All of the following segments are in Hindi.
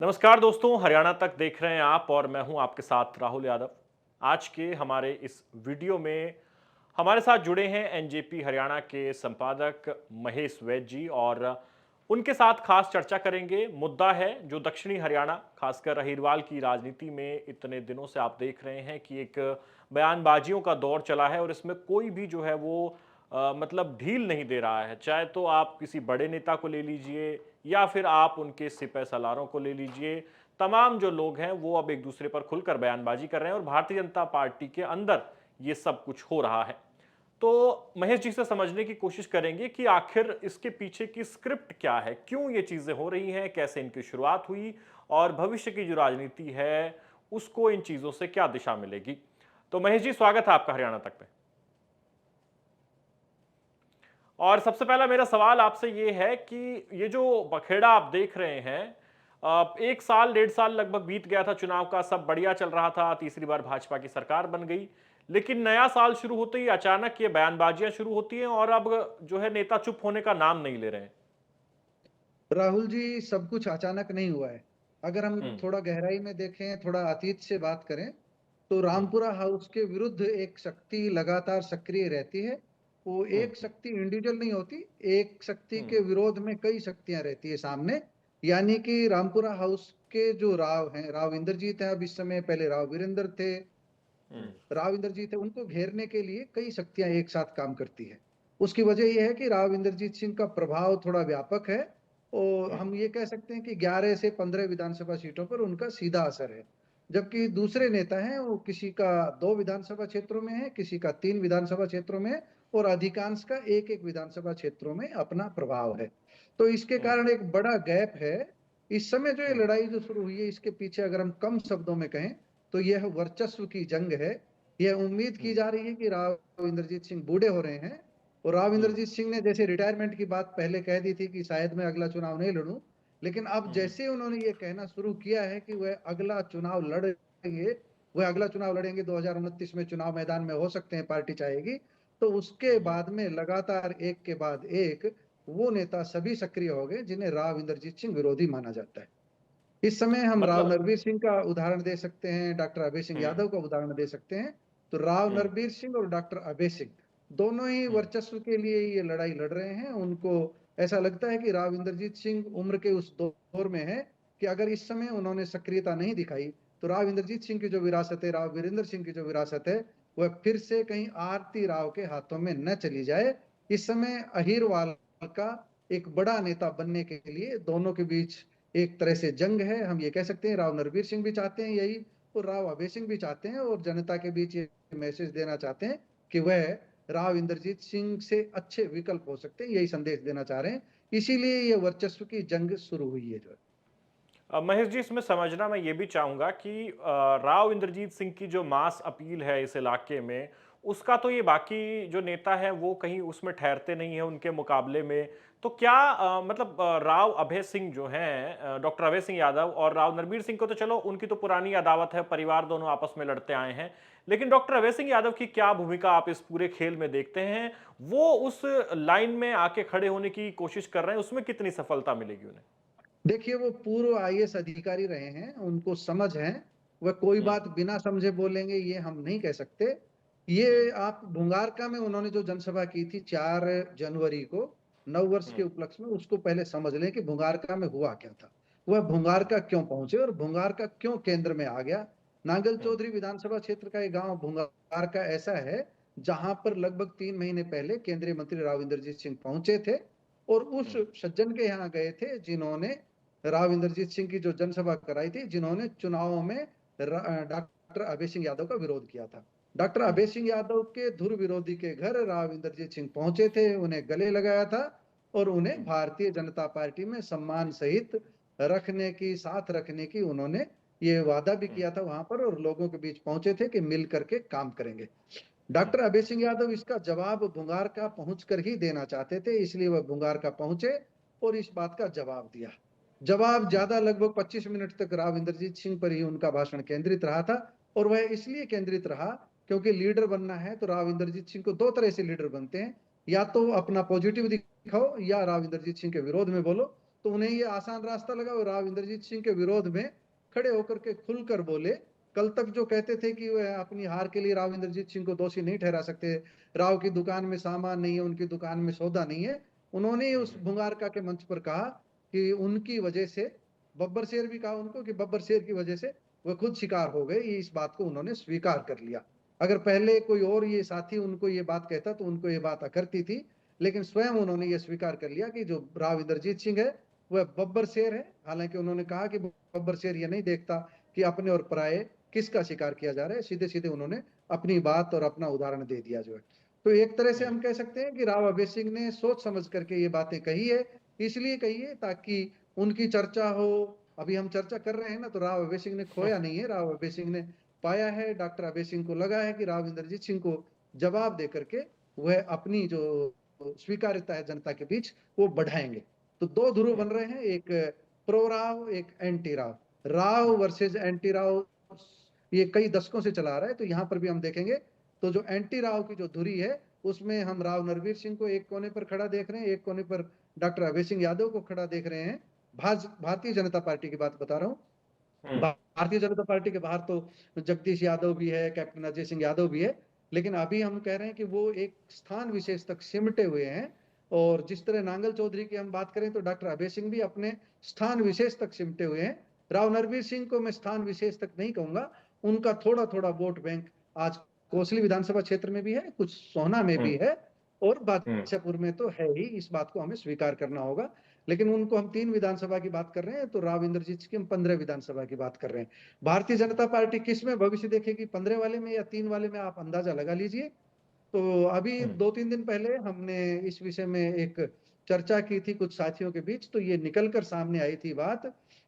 नमस्कार दोस्तों, हरियाणा तक देख रहे हैं आप और मैं हूं आपके साथ राहुल यादव। आज के हमारे इस वीडियो में हमारे साथ जुड़े हैं एनजेपी हरियाणा के संपादक महेश वैद जी और उनके साथ खास चर्चा करेंगे। मुद्दा है जो दक्षिणी हरियाणा, खासकर अहीरवाल की राजनीति में इतने दिनों से आप देख रहे हैं कि एक बयानबाजियों का दौर चला है और इसमें कोई भी जो है वो मतलब ढील नहीं दे रहा है। चाहे तो आप किसी बड़े नेता को ले लीजिए या फिर आप उनके सिपह सलारों को ले लीजिए। तमाम जो लोग हैं वो अब एक दूसरे पर खुलकर बयानबाजी कर रहे हैं और भारतीय जनता पार्टी के अंदर ये सब कुछ हो रहा है। तो महेश जी से समझने की कोशिश करेंगे कि आखिर इसके पीछे की स्क्रिप्ट क्या है, क्यों ये चीजें हो रही हैं, कैसे इनकी शुरुआत हुई और भविष्य की जो राजनीति है उसको इन चीजों से क्या दिशा मिलेगी। तो महेश जी, स्वागत है आपका हरियाणा तक पे। और सबसे पहला मेरा सवाल आपसे ये है कि ये जो बखेड़ा आप देख रहे हैं, एक साल डेढ़ साल लगभग बीत गया था चुनाव का, सब बढ़िया चल रहा था, तीसरी बार भाजपा की सरकार बन गई। लेकिन नया साल शुरू होते ही अचानक ये बयानबाजियां शुरू होती हैं और अब जो है नेता चुप होने का नाम नहीं ले रहे हैं। राहुल जी, सब कुछ अचानक नहीं हुआ है। अगर हम हम्म। थोड़ा गहराई में देखें, थोड़ा अतीत से बात करें, तो हम्म। रामपुरा हाउस के विरुद्ध एक शक्ति लगातार सक्रिय रहती है। वो हम्म। एक शक्ति इंडिविजुअल नहीं होती, एक शक्ति हम्म। के विरोध में कई शक्तियां रहती है सामने। यानी कि रामपुरा हाउस के जो राव हैं, राव इंद्रजीत हैं, अब इस समय, पहले राव वीरेंद्र थे, हम्म। राव इंद्रजीत है, उनको घेरने के लिए कई शक्तियां एक साथ काम करती है। उसकी वजह यह है कि राव इंद्रजीत सिंह का प्रभाव थोड़ा व्यापक है और हम्म। हम ये कह सकते हैं कि 11 से 15 विधानसभा सीटों पर उनका सीधा असर है। जबकि दूसरे नेता हैं, वो किसी का 2 विधानसभा क्षेत्रों में है, किसी का 3 विधानसभा क्षेत्रों में है और अधिकांश का एक एक विधानसभा क्षेत्रों में अपना प्रभाव है। तो इसके हम्म। कारण एक बड़ा गैप है। इस समय जो ये हम्म। लड़ाई जो शुरू हुई है, इसके पीछे अगर हम कम शब्दों में कहें तो यह वर्चस्व की जंग है। यह उम्मीद की हम्म। जा रही है कि राव इंद्रजीत सिंह बूढ़े हो रहे हैं और राव हम्म। इंद्रजीत सिंह ने जैसे रिटायरमेंट की बात पहले कह दी थी कि शायद मैं अगला चुनाव नहीं लड़ूं, लेकिन अब हम्म। जैसे उन्होंने ये कहना शुरू किया है कि वह अगला चुनाव लड़ेंगे, वह अगला चुनाव लड़ेंगे, 2029 में चुनाव मैदान में हो सकते हैं, पार्टी चाहेगी, तो उसके हम्म। बाद में लगातार एक के बाद एक वो नेता सभी सक्रिय हो गए जिन्हें राव इंद्रजीत सिंह विरोधी माना जाता है। इस समय हम राव मतलब। नरवीर सिंह का उदाहरण दे सकते हैं, डॉक्टर अभय सिंह हम्म। यादव का उदाहरण दे सकते हैं। तो राव हम्म। नरवीर सिंह और डॉक्टर अभय सिंह दोनों ही हम्म। वर्चस्व के लिए ये लड़ाई लड़ रहे हैं। उनको ऐसा लगता है कि राव इंद्रजीत सिंह उम्र के उस दौर में है कि अगर इस समय उन्होंने सक्रियता नहीं दिखाई तो राव इंद्रजीत सिंह की जो विरासत है, राव वीरेंद्र सिंह की जो विरासत है, वह फिर से कहीं आरती राव के हाथों में न चली जाए। इस समय अहीरवाल का एक बड़ा नेता बनने के लिए दोनों के बीच एक तरह से जंग है। हम ये कह सकते हैं राव नरवीर सिंह भी चाहते हैं यही और राव अभय सिंह भी चाहते हैं और जनता के बीच ये मैसेज देना चाहते हैं कि वह राव इंद्रजीत सिंह से अच्छे विकल्प हो सकते हैं, यही संदेश देना चाह रहे हैं। इसीलिए ये वर्चस्व की जंग शुरू हुई है। जो महेश जी, इसमें समझना मैं ये भी चाहूंगा कि राव इंद्रजीत सिंह की जो मास अपील है इस इलाके में, उसका तो ये बाकी जो नेता है वो कहीं उसमें ठहरते नहीं है उनके मुकाबले में। तो क्या मतलब राव अभय सिंह जो हैं, डॉक्टर अभय सिंह यादव और राव नरबीर सिंह को तो चलो उनकी तो पुरानी अदावत है, परिवार दोनों आपस में लड़ते आए हैं। लेकिन डॉक्टर अभय सिंह यादव की क्या भूमिका आप इस पूरे खेल में देखते हैं? वो उस लाइन में आके खड़े होने की कोशिश कर रहे हैं, उसमें कितनी सफलता मिलेगी उन्हें? देखिए, वो पूर्व आईएएस अधिकारी रहे हैं, उनको समझ है। वह कोई हम्म। बात बिना समझे बोलेंगे ये हम नहीं कह सकते। हम्म। ये आप भुंगारका में उन्होंने जो जनसभा की थी 4 जनवरी को, नववर्ष के हम्म। उपलक्ष्य में, उसको पहले समझ लें कि भुंगारका में हुआ क्या था। वह भुंगारका क्यों पहुंचे और भुंगारका क्यों केंद्र में आ गया। नांगल हम्म। चौधरी विधानसभा क्षेत्र का एक गांव भुंगारका ऐसा है जहां पर लगभग 3 महीने पहले केंद्रीय मंत्री राव इंद्रजीत सिंह पहुंचे थे और उस हम्म। सज्जन के यहाँ गए थे जिन्होंने राव इंद्रजीत सिंह की जो जनसभा कराई थी, जिन्होंने चुनावों में डॉक्टर अभय सिंह यादव का विरोध किया था। डॉक्टर हम्म। अभय सिंह यादव के धुर विरोधी के घर राव इंद्रजीत सिंह पहुंचे थे, उन्हें गले लगाया था और उन्हें हम्म। भारतीय जनता पार्टी में सम्मान सहित रखने की, साथ रखने की उन्होंने ये वादा भी हम्म। किया था वहां पर, और लोगों के बीच पहुंचे थे कि मिल करके काम करेंगे। हम्म। डॉक्टर अभय सिंह यादव इसका जवाब भुंगार का पहुंच कर ही देना चाहते थे, इसलिए वह भुंगार का पहुंचे और इस बात का जवाब दिया। जवाब हम्म। ज्यादा, लगभग 25 मिनट तक राव इंद्रजीत सिंह पर ही उनका भाषण केंद्रित रहा था। और वह इसलिए केंद्रित रहा क्योंकि लीडर बनना है तो राव इंद्रजीत सिंह को दो तरह से लीडर बनते हैं, या तो अपना पॉजिटिव दिखाओ या राव इंद्रजीत सिंह के विरोध में बोलो। तो उन्हें ये आसान रास्ता लगा और राव इंद्रजीत सिंह के विरोध में खड़े होकर के खुलकर बोले। कल तक जो कहते थे कि वह अपनी हार के लिए राव इंद्रजीत सिंह को दोषी नहीं ठहरा सकते, राव की दुकान में सामान नहीं है, उनकी दुकान में सौदा नहीं है, उन्होंने उस भुंगारका के मंच पर कहा कि उनकी वजह से, बब्बर शेर भी कहा उनको कि बब्बर शेर की वजह से वह खुद शिकार हो गए। ये इस बात को उन्होंने स्वीकार कर लिया। अगर पहले कोई और ये साथी उनको ये बात कहता तो उनको ये बात अखरती थी, लेकिन स्वयं उन्होंने ये स्वीकार कर लिया कि जो राव इंद्रजीत सिंह है वह बब्बर शेर है। हालांकि उन्होंने कहा कि बब्बर शेर ये नहीं देखता कि अपने और पराये किसका शिकार किया जा रहा है, सीधे सीधे उन्होंने अपनी बात और अपना उदाहरण दे दिया जो है। तो एक तरह से हम कह सकते हैं कि राव अभय सिंह ने सोच समझ करके ये बातें कही है, इसलिए कही है ताकि उनकी चर्चा हो। अभी हम चर्चा कर रहे हैं ना, तो राव अभय सिंह ने खोया नहीं है, राव अभय सिंह ने पाया है। डॉक्टर अभय सिंह को लगा है कि राव इंद्रजीत सिंह को जवाब दे करके वह अपनी जो स्वीकार्यता है जनता के बीच वो बढ़ाएंगे। तो दो ध्रुव बन रहे हैं, एक प्रो राव, एक anti Rao. Rao versus anti Rao ये कई दशकों से चला आ रहा है। तो यहाँ पर भी हम देखेंगे तो जो एंटी राव की जो धुरी है उसमें हम राव नरवीर सिंह को एक कोने पर खड़ा देख रहे हैं, एक कोने पर डॉक्टर अभय सिंह यादव को खड़ा देख रहे हैं। भारतीय जनता पार्टी की बात बता रहा हूँ। भारतीय जनता पार्टी के बाहर तो जगदीश यादव भी है, कैप्टन अजय सिंह यादव भी है, लेकिन अभी हम कह रहे हैं कि वो एक स्थान विशेष तक सिमटे हुए हैं। और जिस तरह नांगल चौधरी की हम बात करें तो डॉक्टर अभय सिंह भी अपने स्थान विशेष तक सिमटे हुए हैं। राव नरवीर सिंह को मैं स्थान विशेष तक नहीं कहूंगा, उनका थोड़ा थोड़ा वोट बैंक आज कोसली विधानसभा क्षेत्र में भी है, कुछ सोहना में भी है, और बादशाहपुर में तो है ही। इस बात को हमें स्वीकार करना होगा। लेकिन उनको हम 3 विधानसभा की बात कर रहे हैं, तो राव इंद्रजीत की हम 15 विधानसभा की बात कर रहे हैं। भारतीय जनता पार्टी किस में भविष्य देखेगी, 15 वाले में या 3 वाले में, आप अंदाजा लगा लीजिए। तो अभी 2-3 दिन पहले हमने इस विषय में एक चर्चा की थी कुछ साथियों के बीच, तो ये निकलकर सामने आई थी बात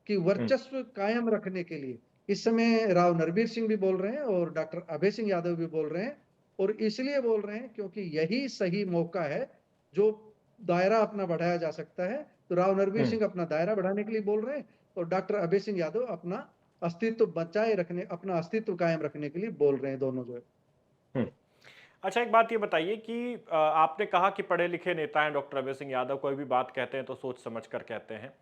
कि वर्चस्व कायम रखने के लिए इस समय राव नरवीर सिंह भी बोल रहे हैं और डॉक्टर अभय सिंह यादव भी बोल रहे हैं। और इसलिए बोल रहे हैं क्योंकि यही सही मौका है जो दायरा अपना बढ़ाया जा सकता है। तो राव नरवीर सिंह अपना दायरा बढ़ाने के लिए बोल रहे हैं और डॉक्टर अभय सिंह यादव अपना अस्तित्व बचाए रखने, अपना अस्तित्व कायम रखने के लिए बोल रहे हैं, दोनों जो है। अच्छा, एक बात ये बताइए कि आपने कहा कि पढ़े लिखे नेता हैं डॉक्टर अभय सिंह यादव, कोई भी बात कहते हैं तो सोच समझ कर कहते हैं।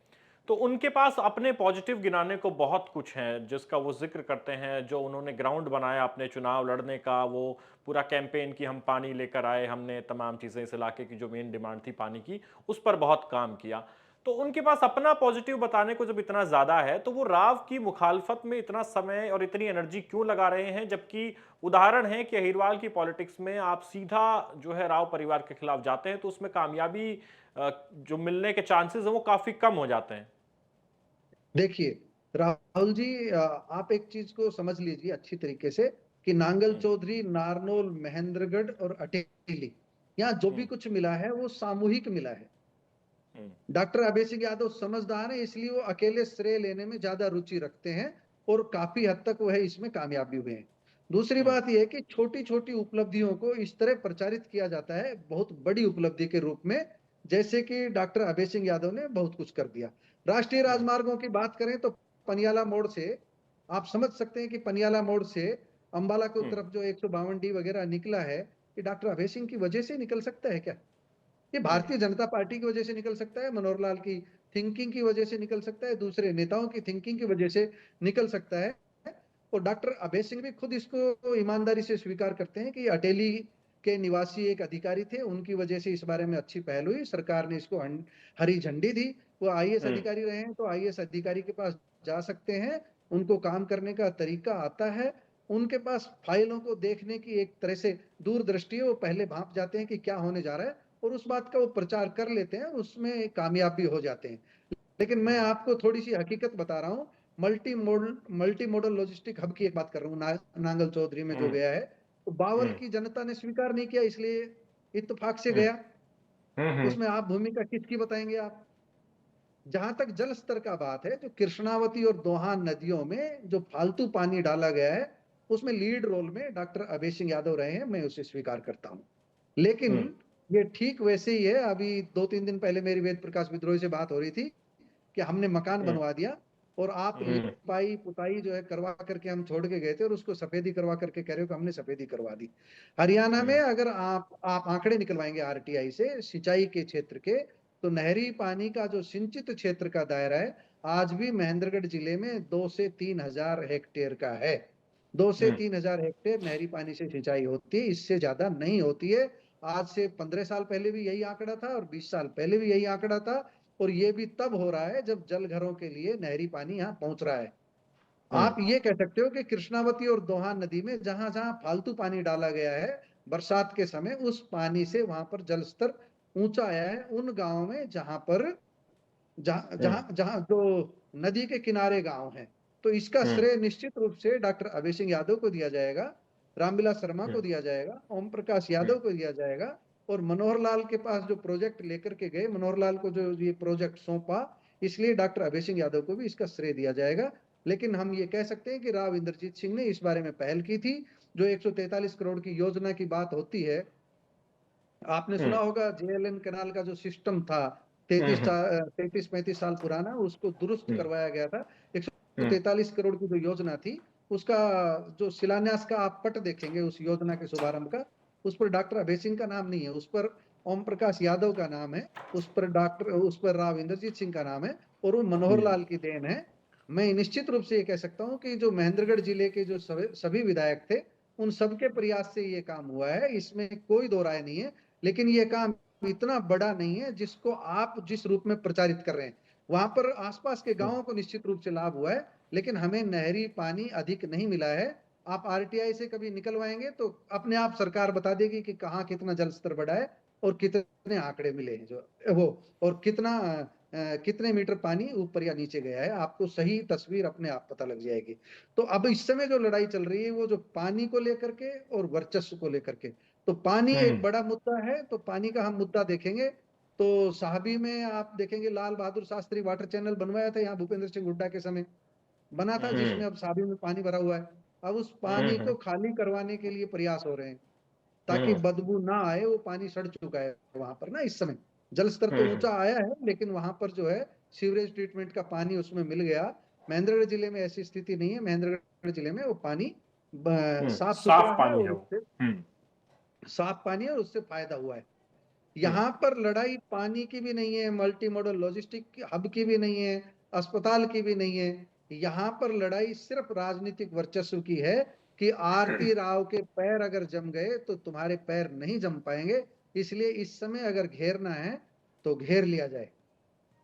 तो उनके पास अपने पॉजिटिव गिनाने को बहुत कुछ है जिसका वो जिक्र करते हैं। जो उन्होंने ग्राउंड बनाया अपने चुनाव लड़ने का, वो पूरा कैंपेन कि हम पानी लेकर आए, हमने तमाम चीज़ें इस इलाके की जो मेन डिमांड थी पानी की, उस पर बहुत काम किया। तो उनके पास अपना पॉजिटिव बताने को जब इतना ज़्यादा है तो वो राव की मुखालफत में इतना समय और इतनी एनर्जी क्यों लगा रहे हैं, जबकि उदाहरण है कि अहिरवाल की पॉलिटिक्स में आप सीधा जो है राव परिवार के खिलाफ जाते हैं तो उसमें कामयाबी जो मिलने के चांसेस हैं वो काफ़ी कम हो जाते हैं। देखिए राहुल जी, आप एक चीज को समझ लीजिए अच्छी तरीके से कि नांगल चौधरी, नारनौल, महेंद्रगढ़ और अटेली, यहाँ जो भी कुछ मिला है वो सामूहिक मिला है। डॉक्टर अभय सिंह यादव समझदार है, इसलिए वो अकेले श्रेय लेने में ज्यादा रुचि रखते हैं और काफी हद तक वह इसमें कामयाब भी हुए हैं। दूसरी बात यह है कि छोटी छोटी उपलब्धियों को इस तरह प्रचारित किया जाता है बहुत बड़ी उपलब्धि के रूप में, जैसे कि डॉक्टर अभय सिंह यादव ने बहुत कुछ कर दिया। राष्ट्रीय राजमार्गों की बात करें तो पनियाला मोड़ से आप समझ सकते हैं कि पनियाला मोड़ से अंबाला की तरफ जो 152 डी वगैरह निकला है, ये डॉक्टर अभय सिंह की वजह से निकल सकता है क्या? ये भारतीय जनता पार्टी की वजह से निकल सकता है, मनोहर लाल की थिंकिंग की वजह से निकल सकता है, दूसरे नेताओं की थिंकिंग की वजह से निकल सकता है। और डॉक्टर अभय सिंह भी खुद इसको ईमानदारी से स्वीकार करते हैं कि अटेली के निवासी एक अधिकारी थे, उनकी वजह से इस बारे में अच्छी पहल हुई, सरकार ने इसको हरी झंडी दी। वो आईएएस अधिकारी रहे हैं तो आईएएस अधिकारी के पास जा सकते हैं, उनको काम करने का तरीका आता है, उनके पास फाइलों को देखने की एक तरह से दूरदृष्टि है, वो पहले भांप जाते हैं कि क्या होने जा रहा है और उस बात का वो प्रचार कर लेते हैं, उसमें कामयाब भी हो जाते हैं। लेकिन मैं आपको थोड़ी सी हकीकत बता रहा हूँ, मल्टी मॉडल लॉजिस्टिक हब की एक बात कर रहा हूँ, नांगल चौधरी में जो गया है, तो बावल की जनता ने स्वीकार नहीं किया, इसलिए इत्तेफाक से गया। उसमें आप भूमिका किसकी बताएंगे आप? जहां तक जल स्तर का बात है, जो कृष्णावती और दोहान नदियों में जो फालतू पानी डाला गया है, उसमें लीड रोल में डॉक्टर अभय सिंह यादव रहे हैं, मैं उसे स्वीकार करता हूं। लेकिन ये ठीक वैसे ही है, अभी 2-3 दिन पहले मेरी वेद प्रकाश विद्रोही से बात हो रही थी कि हमने मकान बनवा दिया और आप लिपाई पुताई जो है करवा करके हम छोड़ के गए थे और उसको सफेदी करवा करके कह रहे हो कि हमने सफेदी करवा दी। हरियाणा में अगर आप आंकड़े निकलवाएंगे आरटीआई से सिंचाई के क्षेत्र के, तो नहरी पानी का जो सिंचित क्षेत्र का दायरा है आज भी महेंद्रगढ़ जिले में 2 से 3 हजार हेक्टेयर का है। 2 से 3 हजार हेक्टेयर नहरी पानी से सिंचाई होती है, इससे ज्यादा नहीं होती है। आज से 15 साल पहले भी यही आंकड़ा था और 20 साल पहले भी यही आंकड़ा था। और ये भी तब हो रहा है जब जल घरों के लिए नहरी पानी यहाँ पहुंच रहा है। हम्म। आप ये कह सकते हो कि कृष्णावती और दोहा नदी में जहां जहां फालतू पानी डाला गया है बरसात के समय, उस पानी से वहां पर जल स्तर ऊंचा आया है उन गांवों में जहां पर जहां हम्म। जहां जहां जो नदी के किनारे गांव हैं। तो इसका हम्म। श्रेय निश्चित रूप से डॉक्टर अभय सिंह यादव को दिया जाएगा, रामविलास शर्मा को हम्म। दिया जाएगा, ओम प्रकाश हम्म। यादव को दिया जाएगा। और मनोहर लाल के पास जो प्रोजेक्ट लेकर के गए, मनोहर लाल को जो ये प्रोजेक्ट सौंपा, इसलिए डॉक्टर अभय सिंह यादव को भी इसका श्रेय दिया जाएगा। लेकिन हम ये कह सकते हैं कि राव इंद्रजीत सिंह ने इस बारे में पहल की थी। जो 143 करोड़ की योजना की बात होती है, आपने सुना हम्म। होगा जेएलएन कैनाल का जो सिस्टम था हम्म। 33-35 साल पुराना, उसको दुरुस्त हम्म। करवाया गया था। हम्म। 143 करोड़ की जो योजना थी, उसका जो शिलान्यास का आप पट देखेंगे उस योजना के शुभारंभ का, उस पर डॉक्टर अभय सिंह का नाम नहीं है, उस पर ओम प्रकाश यादव का नाम है, उस पर राव इंद्रजीत सिंह का नाम है, और वो मनोहर हम्म। लाल की देन है। मैं निश्चित रूप से ये कह सकता हूँ कि जो महेंद्रगढ़ जिले के जो सभी विधायक थे, उन सबके प्रयास से ये काम हुआ है, इसमें कोई दो राय नहीं है। लेकिन ये काम इतना बड़ा नहीं है जिसको आप जिस रूप में प्रचारित कर रहे हैं। वहां पर आसपास के हम्म। गांवों को निश्चित रूप से लाभ हुआ है, लेकिन हमें नहरी पानी अधिक नहीं मिला है। आप आरटीआई से कभी निकलवाएंगे तो अपने आप सरकार बता देगी कि कहाँ कितना जल स्तर बढ़ा है और कितने आंकड़े मिले हैं जो वो, और कितने मीटर पानी ऊपर या नीचे गया है, आपको सही तस्वीर अपने आप पता लग जाएगी। तो अब इस समय जो लड़ाई चल रही है वो जो पानी को लेकर के और वर्चस्व को लेकर के, तो पानी एक हम्म। बड़ा मुद्दा है। तो पानी का हम मुद्दा देखेंगे तो साहबी में आप देखेंगे लाल बहादुर शास्त्री वाटर चैनल बनवाया था यहाँ भूपेंद्र सिंह हुड्डा के समय बना था, हम्म। जिसमें अब साहबी में पानी भरा हुआ है। अब उस पानी हम्म। को खाली करवाने के लिए प्रयास हो रहे हैं ताकि हम्म। बदबू ना आए। वो पानी सड़ चुका है वहां पर ना, इस समय जल स्तर तो हम्म। ऊंचा आया है लेकिन वहां पर जो है सीवरेज ट्रीटमेंट का पानी उसमें मिल गया। महेंद्रगढ़ जिले में ऐसी स्थिति नहीं है, महेंद्रगढ़ जिले में वो पानी साफ सुथरा साफ है पानी और है वो। उससे हम्म। साफ पानी है और उससे फायदा हुआ है। हम्म। यहाँ पर लड़ाई पानी की भी नहीं है, मल्टी मॉडल लॉजिस्टिक हब की भी नहीं है, अस्पताल की भी नहीं है। यहाँ पर लड़ाई सिर्फ राजनीतिक वर्चस्व की है कि आरती राव के पैर अगर जम गए तो तुम्हारे पैर नहीं जम पाएंगे। इसलिए इस समय अगर घेरना है तो घेर लिया जाए।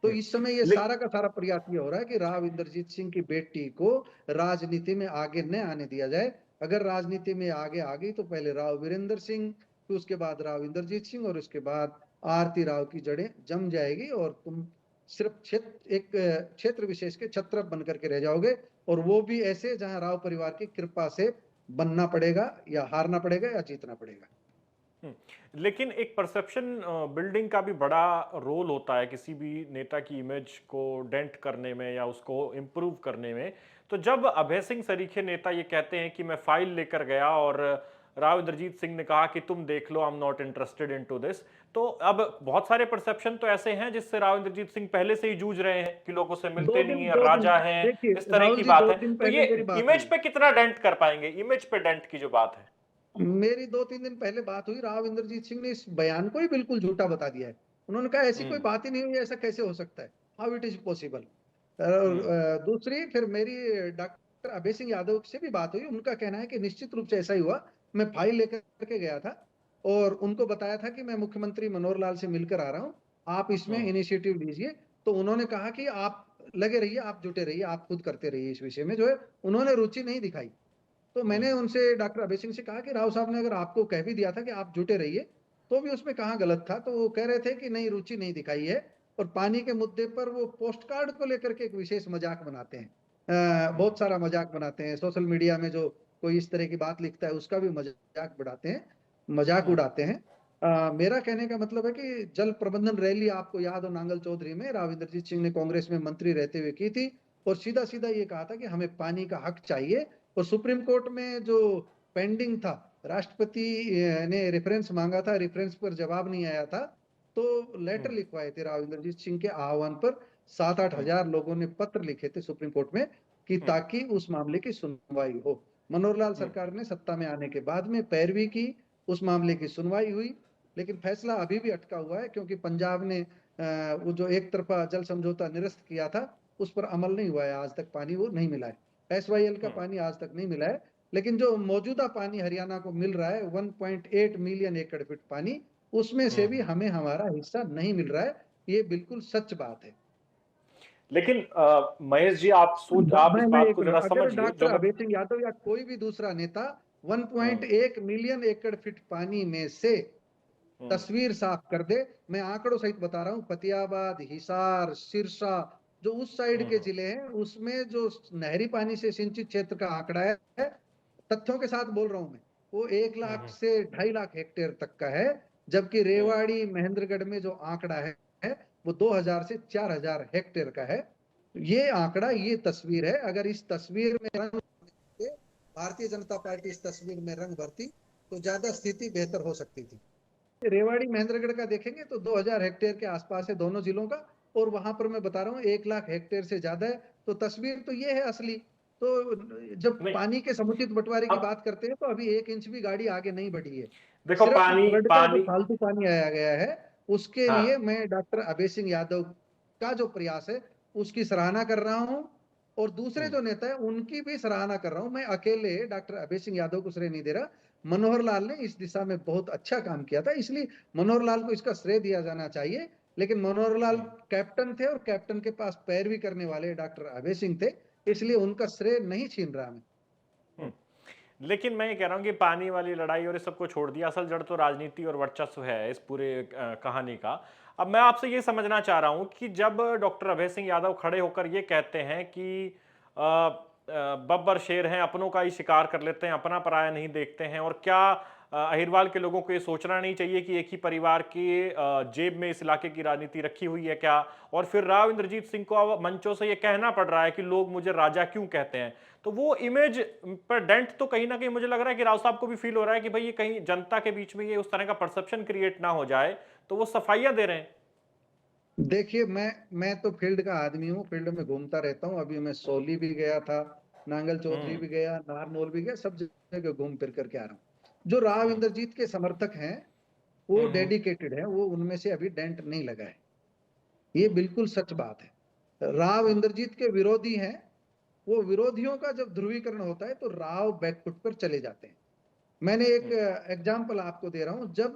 तो हम्म। इस समय ये ले- सारा का सारा प्रयास ये हो रहा है कि राव इंद्रजीत सिंह की बेटी को राजनीति में आगे न आने दिया जाए। अगर राजनीति में आगे आ गई तो पहले राव वीरेंद्र सिंह, फिर उसके बाद राव इंद्रजीत सिंह और उसके बाद आरती राव की जड़ें जम जाएगी और तुम सिर्फ क्षेत्र विशेष के छत्रप बन करके रह जाओगे। और वो भी ऐसे जहां राव परिवार की कृपा से बनना पड़ेगा या हारना पड़ेगा या जीतना पड़ेगा। लेकिन एक परसेप्शन बिल्डिंग का भी बड़ा रोल होता है किसी भी नेता की इमेज को डेंट करने में या उसको इम्प्रूव करने में। तो जब अभय सिंह सरीखे नेता ये कहते हैं कि मैं फाइल लेकर गया और राव इंद्रजीत सिंह ने कहा कि तुम देख लो, I am not interested into this, तो अब बहुत सारे परसेप्शन तो ऐसे हैं जिससे राव इंद्रजीत सिंह पहले से ही जूझ रहे हैं कि लोगों से मिलते नहीं है, दो दिन राजा हैं, देखिए इस तरह राहुल की जी, बात दो है। दिन तो पहले ये मेरी बात इमेज हुई। पे कितना डेंट कर पाएंगे, इमेज पे डेंट की जो बात है। मेरी 2-3 दिन पहले बात हुई, राव इंद्रजीत सिंह ने इस बयान को ही बिल्कुल झूठा बता दिया है। उन्होंने कहा ऐसी कोई हम्म। बात ही नहीं हुई, ऐसा कैसे हो सकता है, हाउ इट इज पॉसिबल। हम्म। दूसरी फिर मेरी डॉक्टर अभय सिंह यादव से भी बात हुई, उनका कहना है कि निश्चित रूप से ऐसा ही हुआ। मैं फाइल लेकर के गया था और उनको बताया था कि मैं मुख्यमंत्री मनोहर लाल से मिलकर आ रहा हूँ, आप इसमें हम्म। इनिशिएटिव लीजिए। तो उन्होंने कहा कि आप लगे रहिए, आप जुटे रहिए, आप खुद करते रहिए इस विषय में, जो है उन्होंने रुचि नहीं दिखाई। तो मैंने हम्म। उनसे डॉक्टर अभय सिंह से कहा कि राव साहब ने अगर आपको कह भी दिया था कि आप जुटे रहिए तो भी उसमें कहाँ गलत था। तो वो कह रहे थे कि नहीं, रुचि नहीं दिखाई है। और पानी के मुद्दे पर वो पोस्ट कार्ड को लेकर के एक विशेष मजाक बनाते हैं, हम्म। बहुत सारा मजाक बनाते हैं सोशल मीडिया में। जो कोई इस तरह की बात लिखता है उसका भी मजाक बढ़ाते हैं, मजाक हम्म। उड़ाते हैं। मेरा कहने का मतलब है कि जल प्रबंधन रैली आपको याद हो नांगल चौधरी में राव इंद्रजीत सिंह ने कांग्रेस में मंत्री रहते हुए की थी, और सीधा सीधा ये कहा था कि हमें पानी का हक चाहिए। और सुप्रीम कोर्ट में जो पेंडिंग था, राष्ट्रपति ने रेफरेंस मांगा था, रेफरेंस पर जवाब नहीं आया था, तो लेटर हम्म। लिखवाए थे राव इंद्रजीत सिंह के आह्वान पर। 7-8 हम्म। हजार लोगों ने पत्र लिखे थे सुप्रीम कोर्ट में कि हम्म। ताकि उस मामले की सुनवाई हो। मनोहर लाल हम्म। सरकार ने सत्ता में आने के बाद में पैरवी की, उस मामले की सुनवाई हुई, लेकिन फैसला अभी भी अटका हुआ है क्योंकि पंजाब ने वो जो एक तरफा जल समझौता निरस्त किया था, उस पर अमल नहीं हुआ है, आज तक पानी वो नहीं मिला है। SYL का पानी आज तक नहीं मिला है। लेकिन जो मौजूदा पानी हरियाणा को मिल रहा है 1.8 मिलियन एकड़ फीट पानी, उसमें से भी हमें हमारा हिस्सा नहीं मिल रहा है। ये बिल्कुल सच बात है। लेकिन महेश जी, आप इस मैं बात एक को मिनट, जरा अगर समझिए डॉक्टर जो मैं। अभय सिंह यादव या कोई भी दूसरा नेता हम्म 1.1 मिलियन एकड़ फीट पानी में से हम्म तस्वीर साफ कर दे, मैं आंकड़ों सहित बता रहा हूं, फतेहाबाद, हिसार, सिरसा, जो उस साइड के हम्म जिले हैं, उसमें जो नहरी पानी से सिंचित क्षेत्र का आंकड़ा है, तथ्यों के साथ बोल रहा हूं मैं, वो 1 लाख हम्म से 2.5 लाख हेक्टेयर तक का है। जबकि हम्म रेवाड़ी महेंद्रगढ़ में जो आंकड़ा है वो 2000 से 4000 हेक्टेयर का है। ये आंकड़ा, ये तस्वीर है। अगर इस तस्वीर में रंग भरते, भारतीय जनता पार्टी इस तस्वीर में रंग भरती, तो ज्यादा स्थिति बेहतर हो सकती थी। रेवाड़ी महेंद्रगढ़ का देखेंगे तो 2000 हेक्टेयर के आसपास है दोनों जिलों का, और वहां पर मैं बता रहा हूँ 1 लाख हेक्टेयर से ज्यादा है। तो तस्वीर तो ये है असली। तो जब नहीं, पानी के समुचित बंटवारे की अब बात करते हैं, तो अभी 1 इंच भी गाड़ी आगे नहीं बढ़ी है। देखो, सिर्फ पानी फ्लड का जो पानी फालतू पानी आया गया है, उसके लिए हाँ। मैं डॉक्टर अभय सिंह यादव का जो प्रयास है, उसकी सराहना कर रहा हूं। और दूसरे हम्म जो नेता है उनकी भी सराहना कर रहा हूं। मैं अकेले डॉक्टर अभय सिंह यादव को श्रेय नहीं दे रहा। मनोहर लाल ने इस दिशा में बहुत अच्छा काम किया था, इसलिए मनोहर लाल को इसका श्रेय दिया जाना चाहिए। लेकिन मनोहर लाल हम्म कैप्टन थे, और कैप्टन के पास पैरवी करने वाले डॉक्टर अभय सिंह थे, इसलिए उनका श्रेय नहीं छीन रहा मैं। हम्म। लेकिन मैं ये कह रहा हूँ कि पानी वाली लड़ाई और इस सबको छोड़ दिया, असल जड़ तो राजनीति और वर्चस्व है इस पूरे कहानी का। अब मैं आपसे ये समझना चाह रहा हूँ कि जब डॉक्टर अभय सिंह यादव खड़े होकर ये कहते हैं कि बब्बर शेर हैं, अपनों का ही शिकार कर लेते हैं, अपना पराया नहीं देखते हैं, और क्या अहिरवाल के लोगों को ये सोचना नहीं चाहिए कि एक ही परिवार की जेब में इस इलाके की राजनीति रखी हुई है क्या? और फिर राव इंद्रजीत सिंह को अब मंचों से ये कहना पड़ रहा है कि लोग मुझे राजा क्यों कहते हैं। तो वो इमेज पर डेंट तो कहीं ना कहीं मुझे लग रहा है कि राव साहब को भी फील हो रहा है कि भाई ये कहीं जनता के बीच में ये उस तरह का परसेप्शन क्रिएट ना हो जाए, तो वो सफाइयां दे रहे हैं। देखिए, मैं तो फील्ड का आदमी हूँ, फील्ड में घूमता रहता हूँ। अभी मैं सोली भी गया था, नांगल चौधरी हम्म भी गया, नारनौल भी गया, सब जगह घूम फिर करके आ रहा हूँ। जो राव हम्म इंद्रजीत के समर्थक हैं, वो हम्म डेडिकेटेड है, वो उनमें से अभी डेंट नहीं लगा है। ये बिल्कुल सच बात है। राव हम्म इंद्रजीत के विरोधी हैं, वो विरोधियों का जब ध्रुवीकरण होता है तो राव बैकफुट पर चले जाते हैं। मैंने एक हम्म एग्जाम्पल आपको दे रहा हूं। जब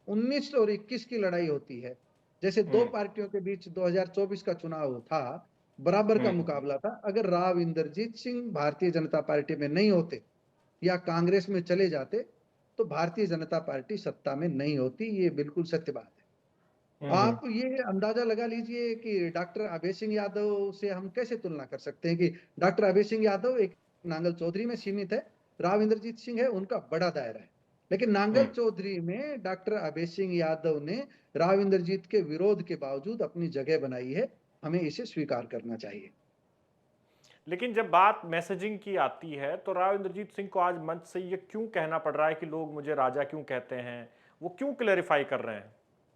19 और 21 की लड़ाई होती है, जैसे दो हम्म पार्टियों के बीच 2024 का चुनाव था, बराबर का हम्म मुकाबला था। अगर राव इंद्रजीत सिंह भारतीय जनता पार्टी में नहीं होते या कांग्रेस में चले जाते, तो भारतीय जनता पार्टी सत्ता में नहीं होती। ये बिल्कुल सत्य बात है। हम्म आप ये अंदाजा लगा लीजिए कि डॉक्टर अभय सिंह यादव से हम कैसे तुलना कर सकते हैं कि डॉक्टर अभय सिंह यादव एक नांगल चौधरी में सीमित है, राव इंद्रजीत सिंह है उनका बड़ा दायरा है। लेकिन नांगल हम्म। चौधरी में डॉक्टर अभय सिंह यादव ने राव इंद्रजीत के विरोध के बावजूद अपनी जगह बनाई है। हमें इसे स्वीकार करना चाहिए। लेकिन जब बात मैसेजिंग की आती है तो राव इंद्रजीत सिंह को आज मंच से ये क्यों कहना पड़ रहा है कि लोग मुझे राजा क्यों कहते हैं? वो क्यों क्लेरिफाई कर रहे हैं?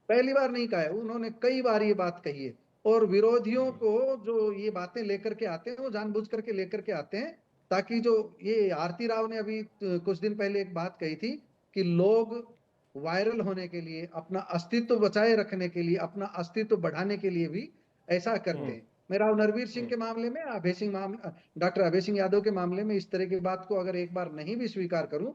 पहली बार नहीं कहा है, उन्होंने कई बार ये बात कही है। और विरोधियों हम्म को जो ये बातें लेकर के आते हैं, वो जानबूझ करके लेकर के आते हैं, ताकि जो ये आरती राव ने अभी कुछ दिन पहले एक बात कही थी कि लोग वायरल होने के लिए, अपना अस्तित्व बचाए रखने के लिए, अपना अस्तित्व बढ़ाने के लिए भी ऐसा करते हम्म हैं। मैं राव नरवीर सिंह हम्म के मामले में, अभय सिंह मामले, डॉक्टर अभय सिंह यादव के मामले में इस तरह की बात को अगर एक बार नहीं भी स्वीकार करूं,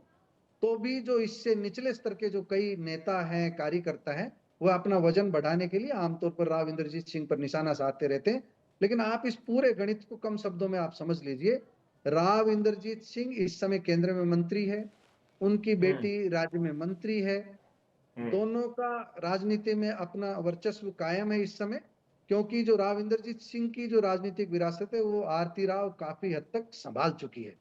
तो भी जो इससे निचले स्तर के जो कई नेता हैं, कार्यकर्ता हैं, वह अपना वजन बढ़ाने के लिए आमतौर पर राव इंद्रजीत सिंह पर निशाना साधते रहते हैं। लेकिन आप इस पूरे गणित को कम शब्दों में आप समझ लीजिए। राव इंद्रजीत सिंह इस समय केंद्र में मंत्री है, उनकी हम्म बेटी राज्य में मंत्री है। हम्म दोनों का राजनीति में अपना वर्चस्व कायम है इस समय, क्योंकि जो राव इंद्रजीत सिंह की जो राजनीतिक विरासत है, वो आरती राव काफी हद तक संभाल चुकी है।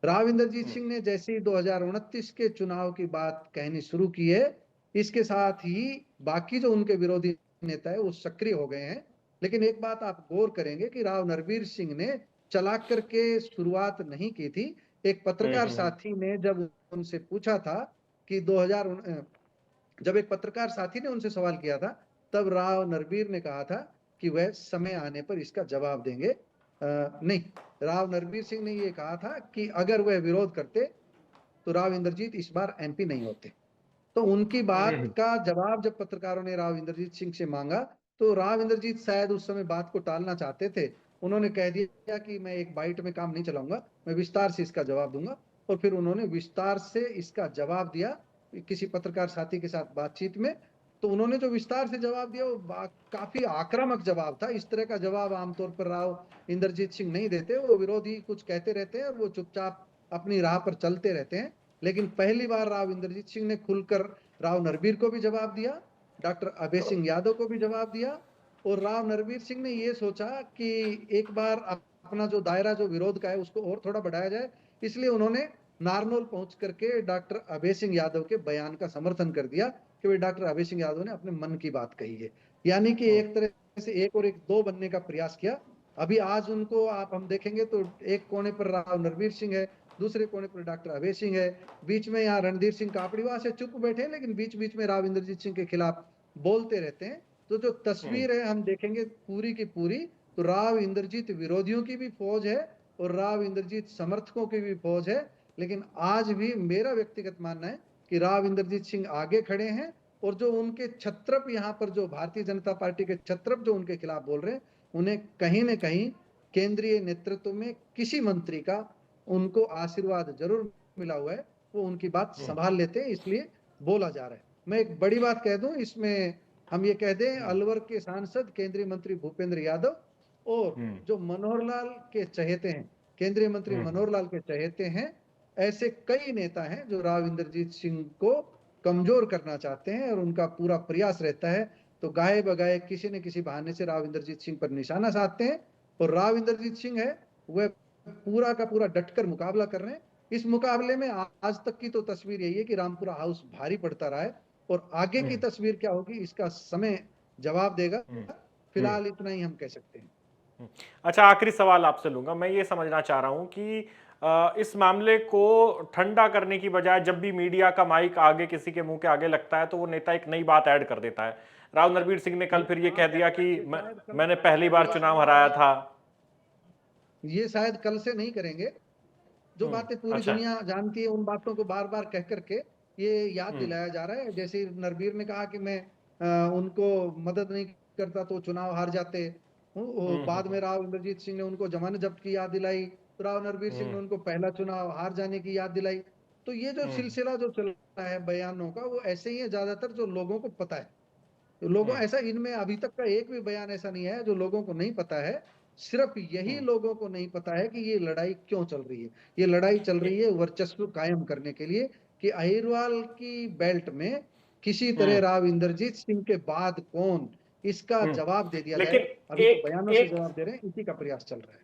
राव इंद्रजीत हम्म सिंह ने जैसे ही 2029 के चुनाव की बात कहनी शुरू की है, इसके साथ ही बाकी जो उनके विरोधी नेता है वो सक्रिय हो गए हैं। लेकिन एक बात आप गौर करेंगे कि राव नरवीर सिंह ने चलाक करके शुरुआत नहीं की थी। एक पत्रकार हम्म साथी ने जब उनसे पूछा था कि 2000, जब एक पत्रकार साथी ने उनसे सवाल किया था, तब राव नरवीर ने कहा था कि वह समय आने पर इसका जवाब देंगे। नहीं, राव नरवीर सिंह ने ये कहा था कि अगर वह विरोध करते तो राव इंद्रजीत इस बार MP नहीं होते। तो उनकी बात हम्म का जवाब जब पत्रकारों ने राव इंद्रजीत सिंह से मांगा, तो राव इंद्रजीत शायद उस समय बात को टालना चाहते थे। उन्होंने कह दिया कि मैं एक बाइट में काम नहीं चलाऊंगा, मैं विस्तार से इसका जवाब दूंगा। और फिर उन्होंने विस्तार से इसका जवाब दिया किसी पत्रकार साथी के साथ बातचीत में। तो उन्होंने जो विस्तार से जवाब दिया वो काफी आक्रामक जवाब था। इस तरह का जवाब आमतौर पर राव इंद्रजीत सिंह नहीं देते। वो विरोधी कुछ कहते रहते हैं और वो चुपचाप अपनी राह पर चलते रहते हैं। लेकिन पहली बार राव इंद्रजीत सिंह ने खुलकर राव नरबीर को भी जवाब दिया, डॉक्टर अभय तो सिंह यादव को भी जवाब दिया। और राव नरबीर सिंह ने ये सोचा कि एक बार अपना जो दायरा जो विरोध का है उसको और थोड़ा बढ़ाया जाए, इसलिए उन्होंने नारनौल पहुंच करके डॉक्टर अभय सिंह यादव के बयान का समर्थन कर दिया कि वे डॉक्टर अभय सिंह यादव ने अपने मन की बात कही है। यानी कि हम्म, एक तरह से एक और एक दो बनने का प्रयास किया। अभी आज उनको आप हम देखेंगे तो एक कोने पर राव नरबीर सिंह है, दूसरे कोने पर डॉक्टर अभय सिंह है, बीच में यहाँ रणधीर सिंह कापड़ीवा से चुप बैठे हैं, लेकिन बीच बीच में राव इंद्रजीत सिंह के खिलाफ बोलते रहते हैं। तो जो हम्म, तस्वीर है हम देखेंगे पूरी की पूरी, तो राव इंद्रजीत विरोधियों की भी फौज है और राव इंद्रजीत समर्थकों की भी फौज है। लेकिन आज भी मेरा व्यक्तिगत मानना है कि राव इंद्रजीत सिंह आगे खड़े हैं और जो उनके छत्रप यहाँ पर जो भारतीय जनता पार्टी के छत्रप जो उनके खिलाफ बोल रहे हैं, उन्हें कहीं ना कहीं केंद्रीय नेतृत्व में किसी मंत्री का उनको आशीर्वाद जरूर मिला हुआ है। वो उनकी बात हम्म, संभाल लेते हैं, इसलिए बोला जा रहा है। मैं एक बड़ी बात कह दूं इसमें, हम ये कह दें हम्म, अलवर के सांसद केंद्रीय मंत्री भूपेंद्र यादव और हम्म, जो मनोहर लाल के चहेते हैं, केंद्रीय मंत्री हम्म, मनोहर लाल के चहेते हैं, ऐसे कई नेता हैं जो राव इंद्रजीत सिंह को कमजोर करना चाहते हैं और उनका पूरा प्रयास रहता है। तो गाए बगाए किसी न किसी बहाने से राव इंद्रजीत सिंह पर निशाना साधते हैं। और राव इंद्रजीत सिंह है वह पूरा का पूरा डटकर मुकाबला कर रहे हैं। इस मुकाबले में आज तक की तो तस्वीर यही है कि रामपुरा हाउस भारी पड़ता रहा है और आगे की हम्म, तस्वीर क्या होगी इसका समय जवाब देगा। हम्म, हम्म, फिलहाल इतना ही हम कह सकते हैं। हम्म। अच्छा, आखिरी सवाल आपसे लूंगा। मैं ये समझना चाह रहा हूं कि इस मामले को ठंडा करने की बजाय जब भी मीडिया का माइक आगे किसी के मुंह के आगे लगता है तो वो नेता एक नई बात ऐड कर देता है। राव नरबीर सिंह ने कल ये फिर ये कह दिया कि ये शायद कल मैंने से पहली बार ये चुनाव शायद हराया कल था। ये शायद कल से नहीं करेंगे। जो बातें पूरी अच्छा। दुनिया जानती है उन बातों को बार बार कह करके ये याद हम्म, दिलाया जा रहा है। जैसे नरबीर ने कहा कि मैं उनको मदद नहीं करता तो चुनाव हार जाते। हम्म, बाद में राव इंद्रजीत सिंह ने उनको जमानत जब्त की याद दिलाई, तो राव नरबीर सिंह हम्म, ने उनको पहला चुनाव हार जाने की याद दिलाई। तो ये जो हम्म, सिलसिला जो चल रहा है बयानों का वो ऐसे ही है ज्यादातर, जो लोगों को पता है। तो लोगों हम्म, ऐसा इनमें अभी तक का एक भी बयान ऐसा नहीं है जो लोगों को नहीं पता है। सिर्फ यही हम्म। लोगों को नहीं पता है कि ये लड़ाई क्यों चल रही है। ये लड़ाई चल रही है वर्चस्व कायम करने के लिए कि अहिरवाल की बेल्ट में किसी तरह हम्म, राव इंद्रजीत सिंह के बाद कौन, इसका हम्म। जवाब दे दिया लेकिन जाए। अभी तो एक बयानों से एक जवाब दे रहे हैं, इसी का प्रयास चल रहा है।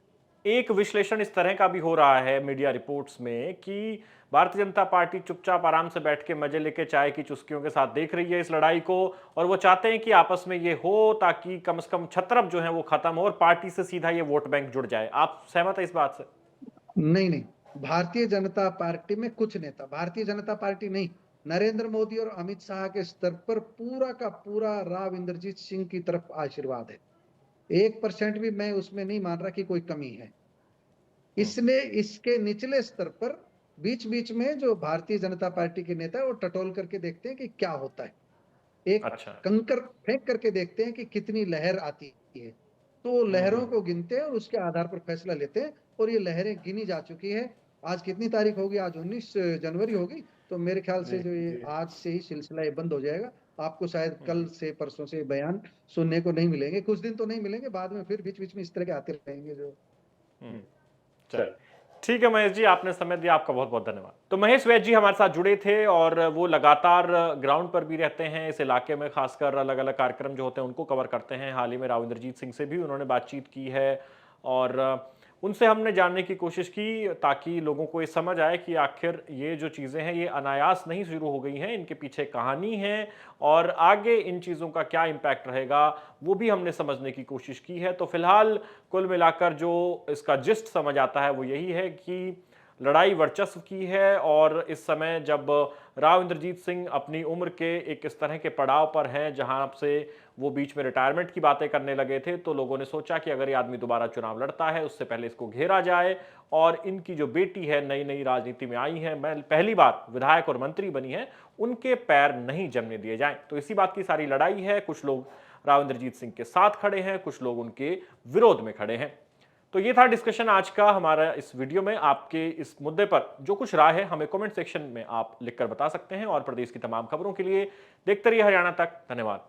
एक विश्लेषण इस तरह का भी हो रहा है मीडिया रिपोर्ट्स में कि भारतीय जनता पार्टी चुपचाप आराम से बैठ के मजे लेके चाय की चुस्कियों के साथ देख रही है इस लड़ाई को, और वो चाहते हैं कि आपस में ये हो ताकि कम से कम छत्रप जो है वो खत्म हो और पार्टी से सीधा ये वोट बैंक जुड़ जाए। आप सहमत है इस बात से? नहीं नहीं, भारतीय जनता पार्टी में कुछ नेता, भारतीय जनता पार्टी नहीं, नरेंद्र मोदी और अमित शाह के स्तर पर पूरा का पूरा राव इंद्रजीत सिंह की तरफ आशीर्वाद है। 1% भी मैं उसमें नहीं मान रहा कि कोई कमी है। हम्म, इसने इसके निचले स्तर पर बीच बीच में जो भारतीय जनता पार्टी के नेता है वो टटोल करके देखते हैं कि क्या होता है, एक अच्छा। कंकर फेंक करके देखते हैं कि कितनी लहर आती है। तो वो हम्म, लहरों को गिनते हैं और उसके आधार पर फैसला लेते हैं। और ये लहरें गिनी जा चुकी है। आज कितनी तारीख होगी? आज 19 जनवरी होगी। तो मेरे ख्याल से जी। जो ये आज से ही सिलसिला ये बंद हो जाएगा। आपको शायद हम्म, कल से परसों से बयान सुनने को नहीं मिलेंगे, कुछ दिन तो नहीं मिलेंगे, बाद में फिर बीच बीच में इस तरह के आते रहेंगे जो। हम्म। चलिए, ठीक है महेश जी, आपने समय दिया, आपका बहुत बहुत धन्यवाद। तो महेश वैद जी हमारे साथ जुड़े थे और वो लगातार ग्राउंड पर भी रहते हैं इस इलाके में, खासकर अलग अलग कार्यक्रम जो होते हैं उनको कवर करते हैं। हाल ही में राव इंद्रजीत सिंह से भी उन्होंने बातचीत की है और उनसे हमने जानने की कोशिश की ताकि लोगों को ये समझ आए कि आखिर ये जो चीज़ें हैं ये अनायास नहीं शुरू हो गई हैं, इनके पीछे कहानी है और आगे इन चीज़ों का क्या इम्पैक्ट रहेगा वो भी हमने समझने की कोशिश की है। तो फिलहाल कुल मिलाकर जो इसका जिस्ट समझ आता है वो यही है कि लड़ाई वर्चस्व की है और इस समय जब राव इंद्रजीत सिंह अपनी उम्र के एक इस तरह के पड़ाव पर हैं जहां से वो बीच में रिटायरमेंट की बातें करने लगे थे, तो लोगों ने सोचा कि अगर ये आदमी दोबारा चुनाव लड़ता है उससे पहले इसको घेरा जाए। और इनकी जो बेटी है, नई नई राजनीति में आई है, मैं पहली बार विधायक और मंत्री बनी है, उनके पैर नहीं जमने दिए जाएं। तो इसी बात की सारी लड़ाई है। कुछ लोग राव इंद्रजीत सिंह के साथ खड़े हैं, कुछ लोग उनके विरोध में खड़े हैं। तो ये था डिस्कशन आज का हमारा इस वीडियो में। आपके इस मुद्दे पर जो कुछ राय है हमें कमेंट सेक्शन में आप लिखकर बता सकते हैं और प्रदेश की तमाम खबरों के लिए देखते रहिए हरियाणा तक। धन्यवाद।